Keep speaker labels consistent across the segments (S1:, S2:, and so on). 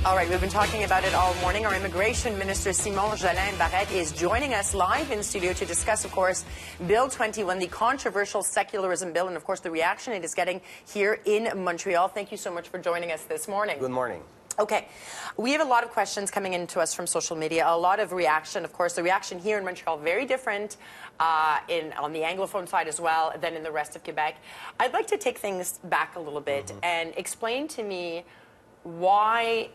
S1: All right, we've been talking about it all morning. Our Immigration Minister, Jolin-Barrette, is joining us live in studio to discuss, of course, Bill 21, the controversial secularism bill, and, of course, the reaction it is getting here in Montreal. Thank you so much for joining us this morning.
S2: Good morning.
S1: Okay, we have a lot of questions coming in to us from social media, a lot of reaction. Of course, the reaction here in Montreal, very different on the Anglophone side as well than in the rest of Quebec. I'd like to take things back a little bit and explain to me why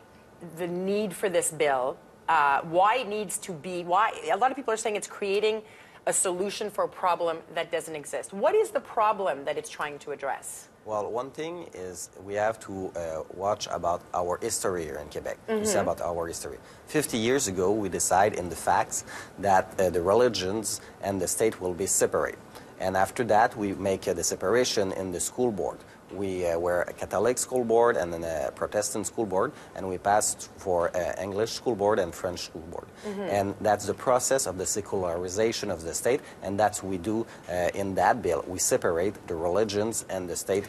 S1: the need for this bill, why it needs to be, why a lot of people are saying it's creating a solution for a problem that doesn't exist. What is the problem that it's trying to address?
S2: Well, one thing is we have to watch about our history here in Quebec, to say about our history. 50 years ago, we decided in the facts that the religions and the state will be separate. And after that, we make the separation in the school board. We were a Catholic school board and then a Protestant school board, and we passed for English school board and French school board. And that's the process of the secularization of the state, and that's what we do in that bill. We separate the religions and the state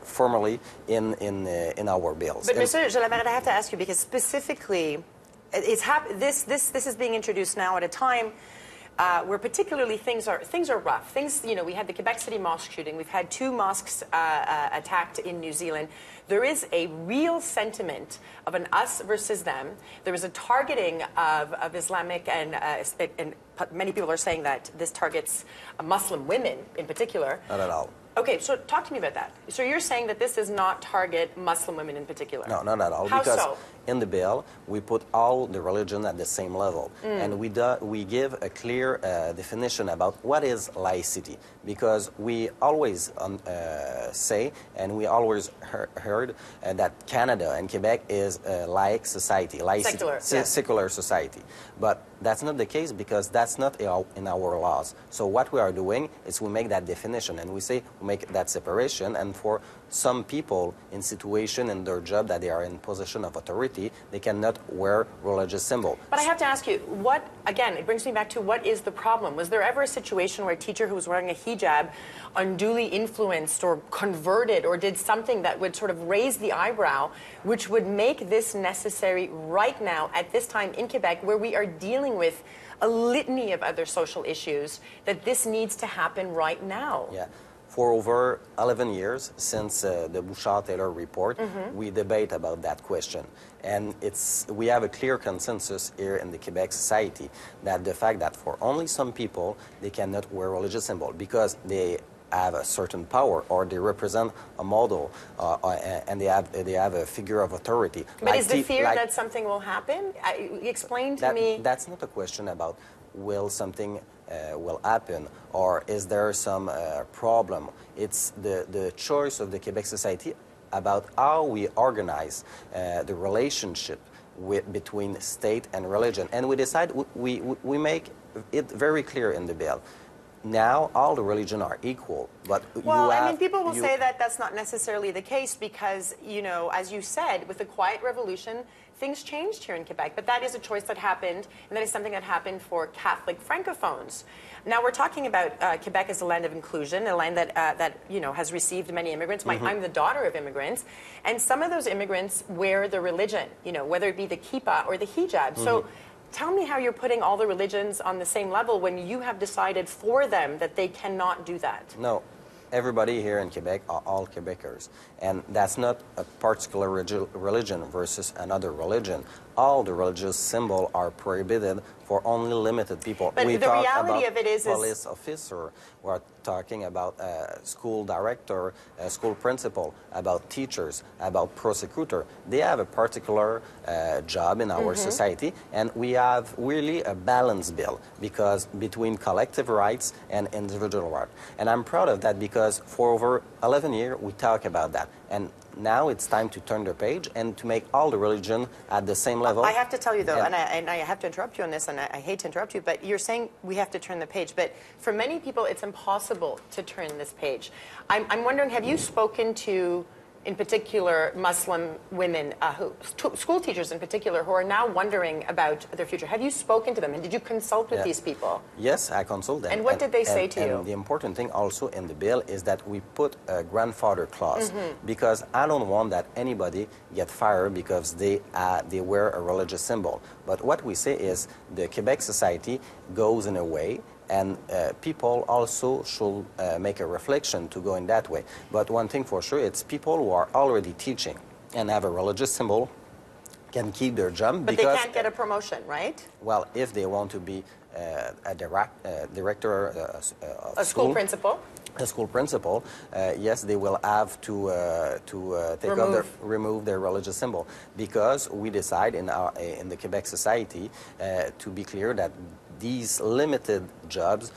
S2: formally in our bills.
S1: But Mr. Jolin-Barrette, I have to ask you, because specifically, this is being introduced now at a time where particularly things are rough. We had the Quebec City mosque shooting. We've had 2 mosques attacked in New Zealand. There is a real sentiment of an us versus them. There is a targeting of Islamic, and many people are saying that this targets Muslim women in particular.
S2: Not at all.
S1: Okay, so talk to me about that. So you're saying that this does not target Muslim women in particular?
S2: No, not at all.
S1: How
S2: because
S1: so?
S2: In the bill, we put all the religion at the same level. And we give a clear definition about what is laicity. Because we always say, and we always heard that Canada and Quebec is a laic society. Laicity, secular society. But that's not the case, because that's not in our laws. So what we are doing is we make that definition, and we say we make that separation, and for some people in situation in their job that they are in position of authority, they cannot wear religious symbol.
S1: But I have to ask you, again, it brings me back to what is the problem? Was there ever a situation where a teacher who was wearing a hijab unduly influenced or converted or did something that would sort of raise the eyebrow, which would make this necessary right now at this time in Quebec, where we are dealing with a litany of other social issues, that this needs to happen right now?
S2: Yeah. For over 11 years, since the Bouchard-Taylor report, we debate about that question. And we have a clear consensus here in the Quebec society that the fact that for only some people, they cannot wear religious symbol because they have a certain power or they represent a model and they have a figure of authority.
S1: But like is the fear that something will happen? Explain to me.
S2: That's not a question about will something will happen or is there some problem. It's the choice of the Quebec society about how we organize the relationship between state and religion. And we decide, we make it very clear in the bill. Now, all the religions are equal, but
S1: people will say that that's not necessarily the case because, as you said, with the Quiet Revolution, things changed here in Quebec. But that is a choice that happened, and that is something that happened for Catholic Francophones. Now, we're talking about Quebec as a land of inclusion, a land that has received many immigrants. I'm the daughter of immigrants, and some of those immigrants wear the religion, whether it be the kippah or the hijab. So tell me how you're putting all the religions on the same level when you have decided for them that they cannot do that.
S2: No. Everybody here in Quebec are all Quebecers. And that's not a particular religion versus another religion. All the religious symbols are prohibited for only limited people.
S1: But the reality of it is
S2: police officer, we're talking about school director, school principal, about teachers, about prosecutor. They have a particular job in our society, and we have really a balanced bill because between collective rights and individual rights. And I'm proud of that because for over 11 years we talk about that. And now it's time to turn the page and to make all the religion at the same level.
S1: I have to tell you, though, and I have to interrupt you on this, and I hate to interrupt you, but you're saying we have to turn the page. But for many people, it's impossible to turn this page. I'm wondering, have you spoken to in particular Muslim women, school teachers in particular, who are now wondering about their future. Have you spoken to them, and did you consult with these people?
S2: Yes, I consulted them.
S1: And what did they say to you?
S2: And the important thing also in the bill is that we put a grandfather clause, because I don't want that anybody get fired because they wear a religious symbol. But what we say is the Quebec society goes in a way, and people also should make a reflection to go in that way. But one thing for sure, it's people who are already teaching and have a religious symbol can keep their job.
S1: But they can't get a promotion, right?
S2: Well, if they want to be a director of
S1: a school principal.
S2: A school principal, yes, they will have to remove their religious symbol, because we decide in the Quebec society to be clear that these limited jobs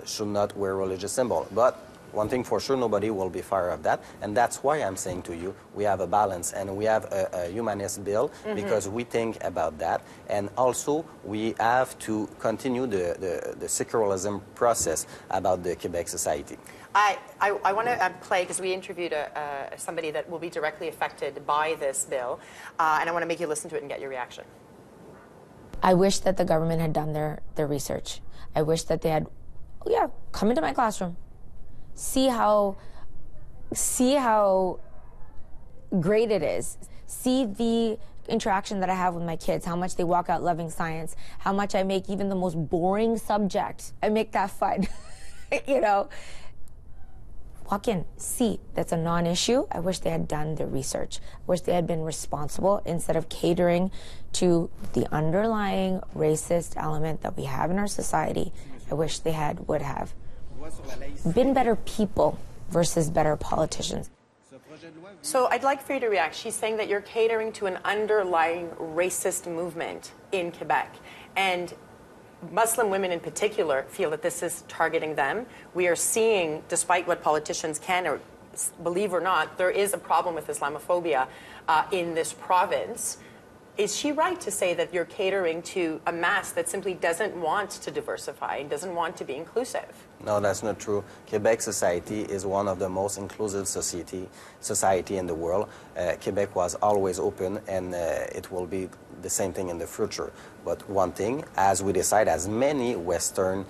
S2: should not wear religious symbol. But one thing for sure, nobody will be fired of that, and that's why I'm saying to you, we have a balance, and we have a humanist bill, because we think about that, and also we have to continue the secularism process about the Quebec society.
S1: I want to play, because we interviewed somebody that will be directly affected by this bill, and I want to make you listen to it and get your reaction.
S3: I wish that the government had done their research. I wish that they had, come into my classroom. See how great it is. See the interaction that I have with my kids, how much they walk out loving science, how much I make even the most boring subject, I make that fun, you know. Walk in, see, that's a non-issue. I wish they had done the research. I wish they had been responsible instead of catering to the underlying racist element that we have in our society. I wish they would have been better people versus better politicians.
S1: So I'd like for you to react. She's saying that you're catering to an underlying racist movement in Quebec. And Muslim women in particular feel that this is targeting them. We are seeing, despite what politicians can or believe or not, there is a problem with Islamophobia in this province. Is she right to say that you're catering to a mass that simply doesn't want to diversify and doesn't want to be inclusive?
S2: No, that's not true. Quebec society is one of the most inclusive society in the world. Quebec was always open, and it will be the same thing in the future. But one thing, as we decide, as many Western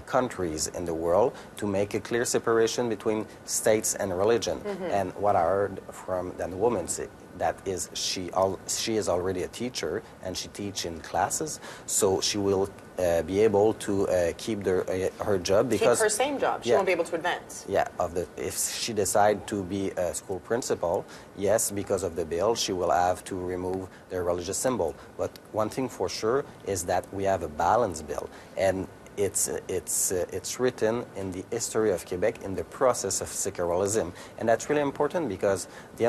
S2: countries in the world, to make a clear separation between states and religion. And what I heard from the woman say, that is, she is already a teacher, and she teaches in classes, so she will be able to keep her job, because
S1: keep her same job. She won't be able to advance.
S2: Yeah, if she decides to be a school principal, yes, because of the bill, she will have to remove the religious symbol. But one thing for sure is that we have a balanced bill, and it's written in the history of Quebec in the process of secularism, and that's really important, because the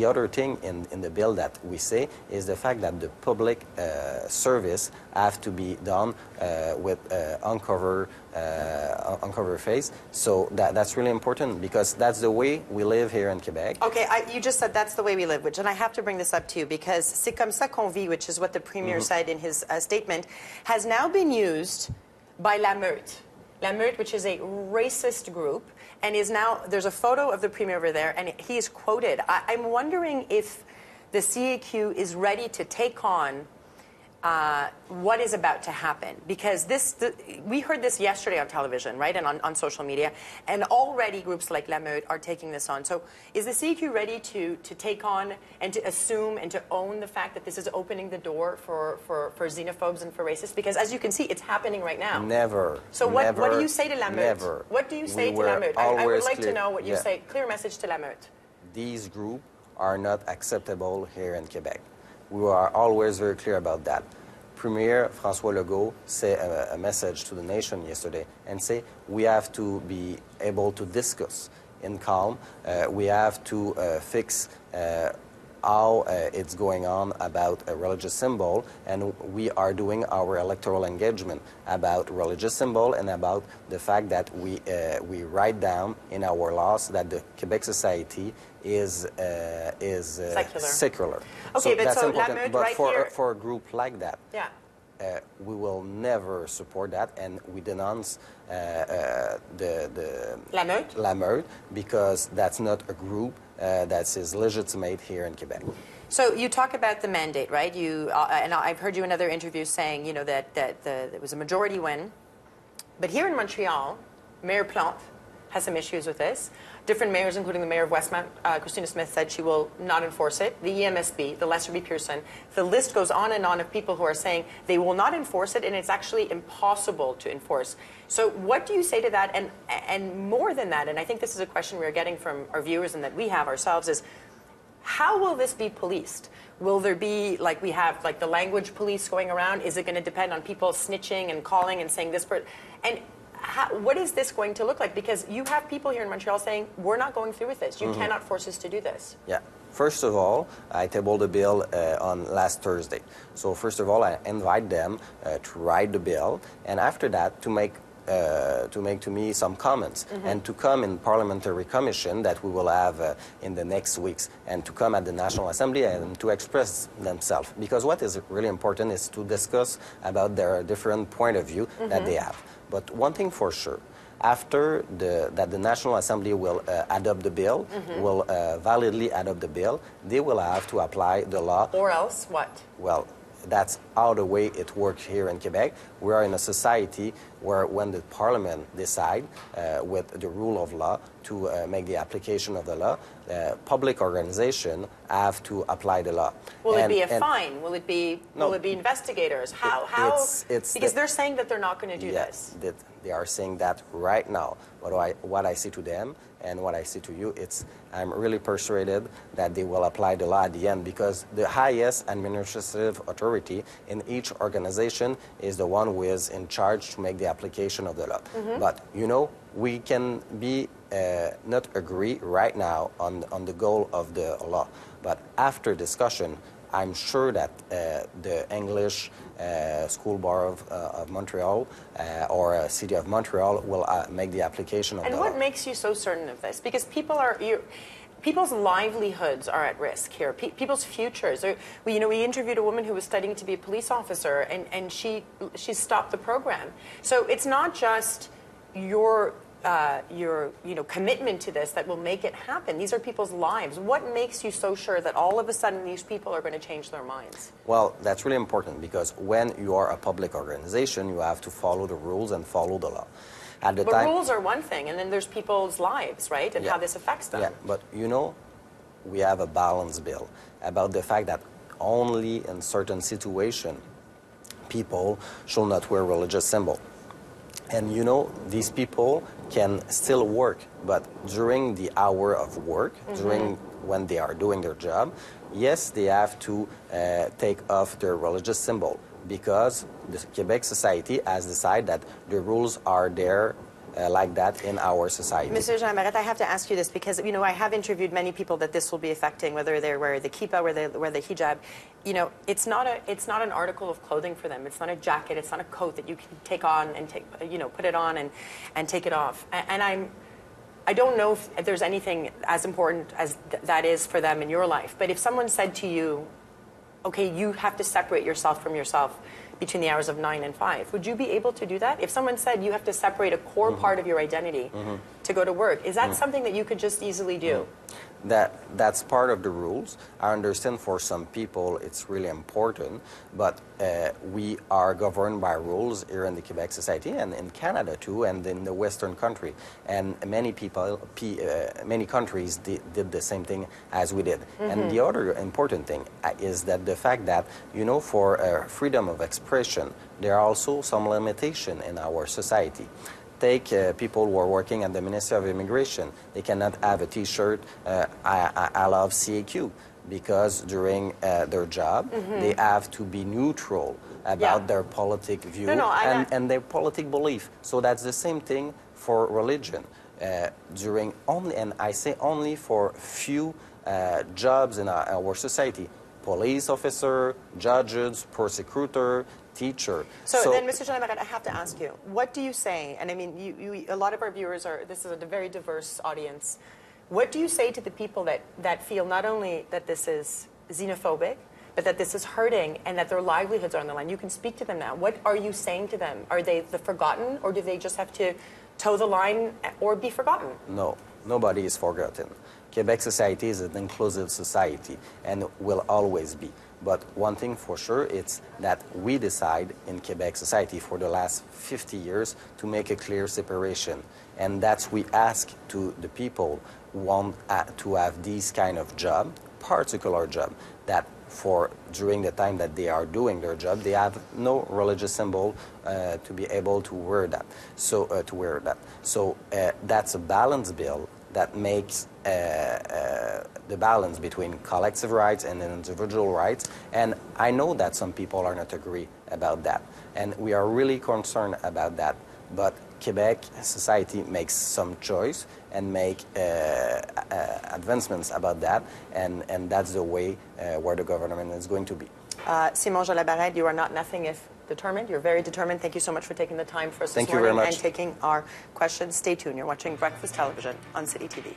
S2: other thing in the bill that we say is the fact that the public service have to be done with uncover face. So that's really important, because that's the way we live here in Quebec.
S1: Okay, you just said that's the way we live, and I have to bring this up too, because C'est comme ça qu'on vit, which is what the Premier said in his statement, has now been used by La Meute. La Meute, which is a racist group, and is now, there's a photo of the Premier over there, and he's quoted. I'm wondering if the CAQ is ready to take on what is about to happen, because we heard this yesterday on television, right, and on social media, and already groups like La Meute are taking this on. So is the CAQ ready to take on and to assume and to own the fact that this is opening the door for xenophobes and for racists? Because as you can see, it's happening right now.
S2: Never.
S1: So what
S2: do
S1: you say to La Meute?
S2: Never.
S1: What do you say to La Meute? I would like to know what you say. Clear message to La Meute.
S2: These groups are not acceptable here in Quebec. We are always very clear about that. Premier François Legault said a message to the nation yesterday and say we have to be able to discuss in calm. We have to fix how it's going on about a religious symbol, and we are doing our electoral engagement about religious symbol and about the fact that we write down in our laws that the Quebec society is secular.
S1: Okay,
S2: so
S1: but
S2: that's
S1: so
S2: important.
S1: La Meute,
S2: but
S1: right
S2: for
S1: here,
S2: for a group like that,
S1: yeah.
S2: We will never support that, and we denounce
S1: La Meute?
S2: La Meute, because that's not a group that is legitimate here in Quebec.
S1: So you talk about the mandate, right? You and I've heard you in other interviews saying, you know, that it was a majority win. But here in Montreal, Mayor Plante has some issues with this. Different mayors, including the mayor of Westmount, Christina Smith, said she will not enforce it. The EMSB, the Lesser B. Pearson, the list goes on and on of people who are saying they will not enforce it, and it's actually impossible to enforce. So what do you say to that? And more than that, and I think this is a question we're getting from our viewers and that we have ourselves, is how will this be policed? Will there be, like we have, like the language police going around? Is it going to depend on people snitching and calling and saying this person? And what is this going to look like? Because you have people here in Montreal saying, we're not going through with this. You cannot force us to do this.
S2: Yeah. First of all, I tabled the bill on last Thursday. So first of all, I invite them to write the bill, and after that, to make to me some comments and to come in parliamentary commission that we will have in the next weeks, and to come at the National Assembly and to express themselves. Because what is really important is to discuss about their different point of view that they have. But one thing for sure, after that the National Assembly will adopt the bill, will validly adopt the bill, they will have to apply the law.
S1: Or else what?
S2: Well, that's how the way it works here in Quebec. We are in a society where when the Parliament decide with the rule of law to make the application of the law, public organization have to apply the law.
S1: Will it be a fine? Will it be investigators? How? Because they're saying that they're not going to do this.
S2: They are saying that right now. What I say to them and what I say to you, I'm really persuaded that they will apply the law at the end, because the highest administrative authority in each organization is the one who is in charge to make the application of the law. But, you know, we can be not agree right now on the goal of the law. But after discussion, I'm sure that the English School Bar of Montreal or City of Montreal will make the application of the law.
S1: And what makes you so certain of this? Because people's livelihoods are at risk here. People's futures. We interviewed a woman who was studying to be a police officer, and she stopped the program. So it's not just your commitment to this that will make it happen. These are people's lives. What makes you so sure that all of a sudden these people are going to change their minds?
S2: Well, that's really important, because when you are a public organization, you have to follow the rules and follow the law.
S1: But rules are one thing, and then there's people's lives, right, and how this affects them.
S2: Yeah, but we have a balance bill about the fact that only in certain situations people should not wear religious symbol. And these people can still work, but during the hour of work, during when they are doing their job, yes, they have to take off their religious symbol, because the Quebec society has decided that the rules are there like that in our society.
S1: Mr. Jolin-Barrette, I have to ask you this, because I have interviewed many people that this will be affecting, whether they wear the kippah, whether they wear the hijab. It's not an article of clothing for them. It's not a jacket. It's not a coat that you can take on and put it on and take it off. And I don't know if there's anything as important as that is for them in your life. But if someone said to you, okay, you have to separate yourself from yourself between the hours of 9 and 5. Would you be able to do that? If someone said you have to separate a core part of your identity to go to work, is that something that you could just easily do?
S2: That's part of the rules. I understand for some people it's really important, but we are governed by rules here in the Quebec society and in Canada too, and in the Western country. And many countries did the same thing as we did. And the other important thing is that the fact that, for freedom of expression, there are also some limitation in our society. Take people who are working at the Ministry of Immigration. They cannot have a T-shirt, I love CAQ, because during their job, they have to be neutral about their politic view and their politic belief. So that's the same thing for religion. And I say only for few jobs in our society: police officer, judges, prosecutor, teacher.
S1: So then, Mr. Jolin-Barrette, I have to ask you, what do you say? And I mean, a lot of our viewers this is a very diverse audience. What do you say to the people that feel not only that this is xenophobic, but that this is hurting and that their livelihoods are on the line? You can speak to them now. What are you saying to them? Are they the forgotten, or do they just have to toe the line or be forgotten?
S2: No, nobody is forgotten. Quebec society is an inclusive society and will always be. But one thing for sure, it's that we decide in Quebec society for the last 50 years to make a clear separation. And that's we ask to the people who want to have these kind of job, particular job, that for during the time that they are doing their job, they have no religious symbol to be able to wear that. So that's a balance bill that makes the balance between collective rights and individual rights. And I know that some people are not agree about that. And we are really concerned about that. But Quebec society makes some choice and make advancements about that. And that's the way where the government is going to be.
S1: Simon Jolin-Barrette, you are not nothing if determined. You're very determined. Thank you so much for taking the time for us
S2: Thank
S1: this
S2: you
S1: morning
S2: very much.
S1: and taking our questions. Stay tuned. You're watching Breakfast Television on City TV.